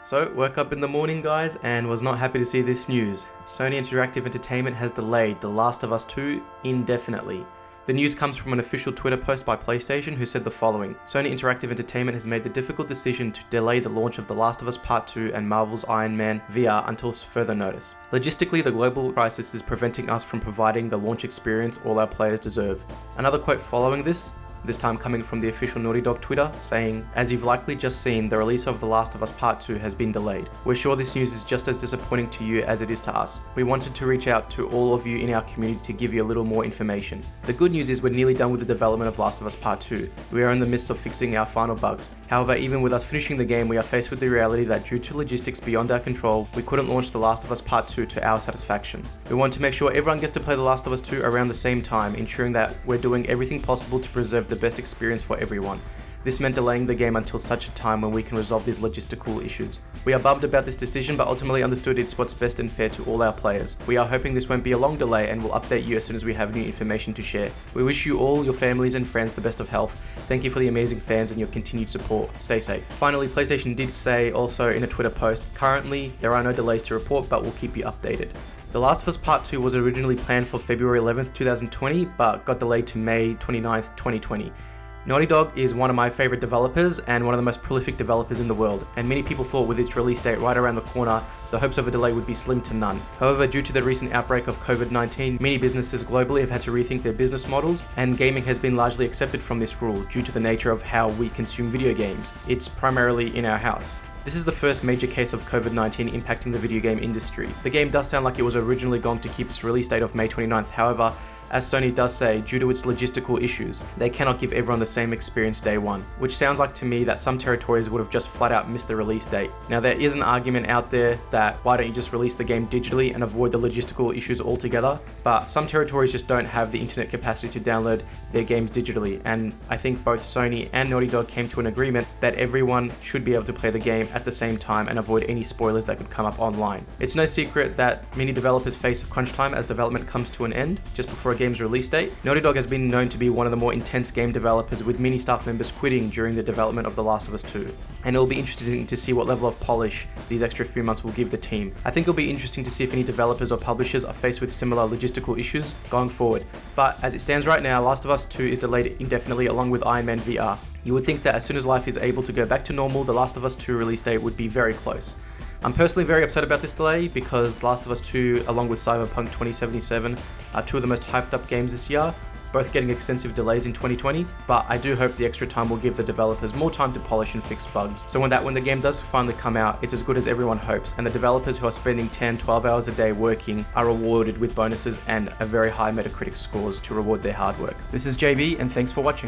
So, woke up in the morning guys and was not happy to see this news. Sony Interactive Entertainment has delayed The Last of Us 2 indefinitely. The news comes from an official Twitter post by PlayStation who said the following: Sony Interactive Entertainment has made the difficult decision to delay the launch of The Last of Us Part 2 and Marvel's Iron Man VR until further notice. Logistically, the global crisis is preventing us from providing the launch experience all our players deserve. Another quote following this time coming from the official Naughty Dog Twitter, saying, "As you've likely just seen, the release of The Last of Us Part 2 has been delayed. We're sure this news is just as disappointing to you as it is to us. We wanted to reach out to all of you in our community to give you a little more information. The good news is we're nearly done with the development of Last of Us Part 2. We are in the midst of fixing our final bugs. However, even with us finishing the game, we are faced with the reality that due to logistics beyond our control, we couldn't launch The Last of Us Part 2 to our satisfaction. We want to make sure everyone gets to play The Last of Us 2 around the same time, ensuring that we're doing everything possible to preserve the best experience for everyone. This meant delaying the game until such a time when we can resolve these logistical issues. We are bummed about this decision, but ultimately understood it's what's best and fair to all our players. We are hoping this won't be a long delay and will update you as soon as we have new information to share. We wish you all, your families and friends, the best of health. Thank you for the amazing fans and your continued support. Stay safe." Finally, PlayStation did say also in a Twitter post, "Currently, there are no delays to report, but we'll keep you updated." The Last of Us Part 2 was originally planned for February 11th, 2020, but got delayed to May 29th, 2020. Naughty Dog is one of my favourite developers and one of the most prolific developers in the world, and many people thought with its release date right around the corner, the hopes of a delay would be slim to none. However, due to the recent outbreak of COVID-19, many businesses globally have had to rethink their business models, and gaming has been largely accepted from this rule due to the nature of how we consume video games. It's primarily in our house. This is the first major case of COVID-19 impacting the video game industry. The game does sound like it was originally going to keep its release date of May 29th, however, as Sony does say, due to its logistical issues, they cannot give everyone the same experience day one, which sounds like to me that some territories would have just flat out missed the release date. Now there is an argument out there that why don't you just release the game digitally and avoid the logistical issues altogether, but some territories just don't have the internet capacity to download their games digitally, and I think both Sony and Naughty Dog came to an agreement that everyone should be able to play the game at the same time and avoid any spoilers that could come up online. It's no secret that many developers face crunch time as development comes to an end just before a game's release date. Naughty Dog has been known to be one of the more intense game developers, with many staff members quitting during the development of The Last of Us 2. And it'll be interesting to see what level of polish these extra few months will give the team. I think it'll be interesting to see if any developers or publishers are faced with similar logistical issues going forward. But as it stands right now, Last of Us 2 is delayed indefinitely along with Iron Man VR. You would think that as soon as life is able to go back to normal, The Last of Us 2 release date would be very close. I'm personally very upset about this delay because The Last of Us 2 along with Cyberpunk 2077 are two of the most hyped up games this year, both getting extensive delays in 2020, but I do hope the extra time will give the developers more time to polish and fix bugs, so when the game does finally come out, it's as good as everyone hopes, and the developers who are spending 10-12 hours a day working are rewarded with bonuses and a very high Metacritic scores to reward their hard work. This is JB, and thanks for watching.